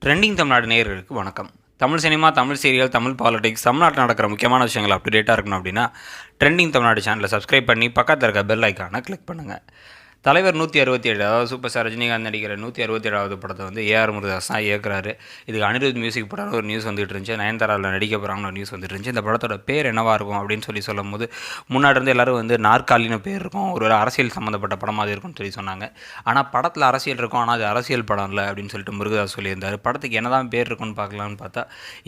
Trending Tamil Nadu நேயர்களுக்கு வணக்கம். Tamil cinema, Tamil serial, Tamil politics, தமிழ்நாட்டில் நடக்கிற முக்கியமான விஷயங்கள் அப்டேட்டாக இருக்கணும் அப்படின்னா ட்ரெண்டிங் தமிழ்நாடு சேனலை சப்ஸ்கிரைப் பண்ணி பக்கத்தில் இருக்க பெல் ஐக்கானை கிளிக் பண்ணுங்கள். தலைவர் 167, அதாவது சூப்பர் ஸ்டார் ரஜினிகாந்த் நடிக்கிற 167வது படத்தை வந்து ஏஆர் முருகதாஸ் தான் இயக்குறாரு. இதுக்கு அனிருத் மியூசிக் படம் ஒரு நியூஸ் வந்துட்டு இருந்துச்சு. நயன்தாராவில் நடிக்க போகிறாங்கன்னு ஒரு நியூஸ் வந்துட்டு இருந்துச்சு. இந்த படத்தோட பேர் என்னவாக இருக்கும் அப்படின்னு சொல்லும் போது முன்னாடி இருந்து எல்லோரும் வந்து நாற்காலின்னு பேர் இருக்கும், ஒரு அரசியல் சம்மந்தப்பட்ட படமாக இருக்கும்னு சொன்னாங்க. ஆனால் படத்தில் அரசியல் இருக்கும், ஆனால் அது அரசியல் படம் இல்லை அப்படின்னு சொல்லிட்டு முருகதாஸ் சொல்லியிருந்தார். படத்துக்கு என்ன தான் பேர் இருக்குன்னு பார்க்கலான்னு பார்த்தா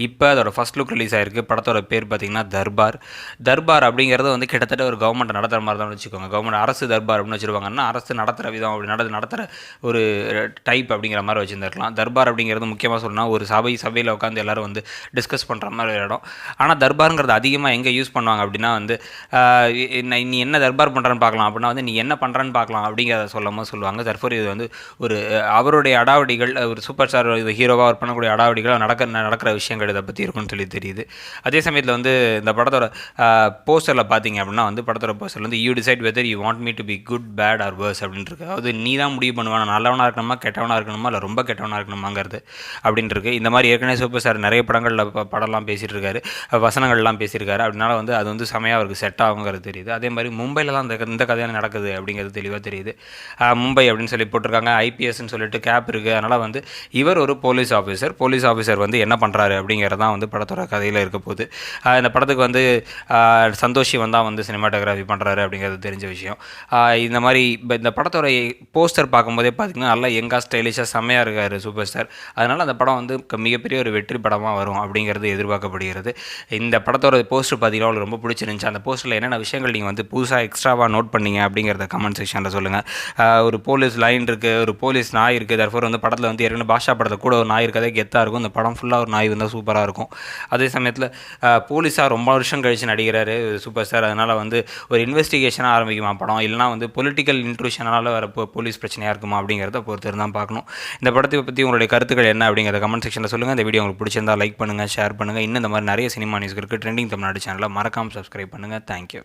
இப்போ அதோட ஃபஸ்ட் லுக் ரிலீஸ் ஆகிருக்கு. படத்தோட பேர் பார்த்திங்கன்னா தர்பார் அப்படிங்கிறது வந்து கிட்டத்தட்ட ஒரு கவர்மெண்ட் நடத்துகிற மாதிரி தான் வச்சுக்கோங்க. கவர்மெண்ட் அரசு தர்பார் அப்படின்னு வச்சுருவாங்கன்னா அரசு நடத்துகிற விதம் அப்படி நடத்துகிற ஒரு டைப் அப்படிங்கிற மாதிரி வச்சுருந்துருக்கலாம். தர்பார் அப்படிங்கிறது முக்கியமாக சொல்லணும் ஒரு சபையில் உட்காந்து எல்லோரும் வந்து டிஸ்கஸ் பண்ணுற மாதிரி ஒரு இடம். ஆனால் தர்பாருங்கிறது அதிகமாக எங்கே யூஸ் பண்ணுவாங்க அப்படின்னா வந்து நீ என்ன தர்பார் பண்ணுறன்னு பார்க்கலாம் அப்படின்னா வந்து நீ என்ன பண்ணுறன்னு பார்க்கலாம் அப்படிங்கிறத சொல்லுவாங்க. தர்பார் இது வந்து ஒரு அவருடைய அடாவடிகள், ஒரு சூப்பர் ஸ்டார் ஹீரோவாக அவர் பண்ணக்கூடிய அடாவடிகள் நடக்கிற விஷயங்கள் இதை பற்றி இருக்குன்னு தெரியுது. அதே சமயத்தில் வந்து இந்த படத்தோட போஸ்டரில் பார்த்தீங்க அப்படின்னா வந்து படத்தோட போஸ்டரில் வந்து you decide whether you want me to be good bad or worse அப்படின்னு இருக்கு. அதாவது நீ தான் முடிவு பண்ணுவானா, நல்லவனாக இருக்கணுமா கெட்டவனாக இருக்கணுமா இல்லை ரொம்ப கெட்டவனாக இருக்கணுமாங்கிறது அப்படின்ட்டு இந்த மாதிரி ஏற்கனவே சூப்பர் ஸ்டார் நிறைய படங்களில் படம்லாம் பேசிகிட்டு இருக்காரு, வசனங்கள்லாம் பேசியிருக்காரு. அப்படின்னால வந்து அது வந்து செமையாக அவருக்கு செட் ஆகுங்கிறது தெரியுது. அதே மாதிரி மும்பையிலலாம் இந்த கதையான நடக்குது அப்படிங்கிறது தெளிவாக தெரியுது. மும்பை அப்படின்னு சொல்லி போட்டிருக்காங்க, ஐபிஎஸ்ன்னு சொல்லிட்டு கேப் இருக்குது. அதனால் வந்து இவர் ஒரு போலீஸ் ஆஃபீஸர் வந்து என்ன பண்ணுறாரு அப்படிங்கிறதான் வந்து படத்தோட கதையில் இருக்க போகுது. இந்த படத்துக்கு வந்து சந்தோஷ் சிவன் தான் வந்து சினிமாட்டோகிராஃபி பண்ணுறாரு அப்படிங்கிறது தெரிஞ்ச விஷயம். இந்த மாதிரி இந்த படத்தோட போஸ்டர் பார்க்கும்போதே பார்த்திங்கன்னா நல்லா யங்கா ஸ்டைலிஷாக செம்மையாக இருக்கார் சூப்பர் ஸ்டார். அதனால் அந்த படம் வந்து மிகப்பெரிய ஒரு வெற்றி படமாக வரும் அப்படிங்கிறது எதிர்பார்க்கப்படுகிறது. இந்த படத்தோட போஸ்டர் பார்த்திங்கன்னா உங்களுக்கு ரொம்ப பிடிச்சிருந்துச்சு. அந்த போஸ்டரில் என்னென்ன விஷயங்கள் நீங்கள் வந்து புதுசாக எக்ஸ்ட்ராவாக நோட் பண்ணீங்க அப்படிங்கிறத கமெண்ட் செக்ஷனில் சொல்லுங்கள். ஒரு போலீஸ் லைன் இருக்குது, ஒரு போலீஸ் நாய் இருக்குது. தர்ஃபோர் வந்து படத்தில் வந்து ஏற்கனவே பாஷா படத்தில் கூட ஒரு நாய் இருக்கதே கெத்தாக இருக்கும். இந்த படம் ஃபுல்லாக ஒரு நாய் வந்தால் சூப்பராக இருக்கும். அதே சமயத்தில் போலீஸாக ரொம்ப வருஷம் கழித்து நடிக்கிறாரு சூப்பர் ஸ்டார். அதனால் வந்து ஒரு இன்வெஸ்டிகேஷனாக ஆரம்பிக்குமா படம், இல்லைனா வந்து பொலிட்டிக்கல் இன்ட்ரூஷனால் வர போலீஸ் பிரச்சனையாக இருக்குமா அப்படிங்கிறத பொறுத்து தான் பார்க்கணும். இந்த படத்தை பற்றி உங்களுடைய கருத்துக்கள் என்ன அப்படிங்கிறத கமெண்ட் செக்ஷனில் சொல்லுங்கள். இந்த வீடியோ உங்களுக்கு பிடிச்சிருந்தால் லைக் பண்ணுங்கள், ஷேர் பண்ணுங்கள். இன்னும் இந்த மாதிரி நிறைய சினிமா நியூஸ் இருக்குது. ட்ரெண்டிங் தமிழ்நாடு சேனலை மறக்காமல் சப்ஸ்கிரைப் பண்ணுங்கள். தேங்க்யூ.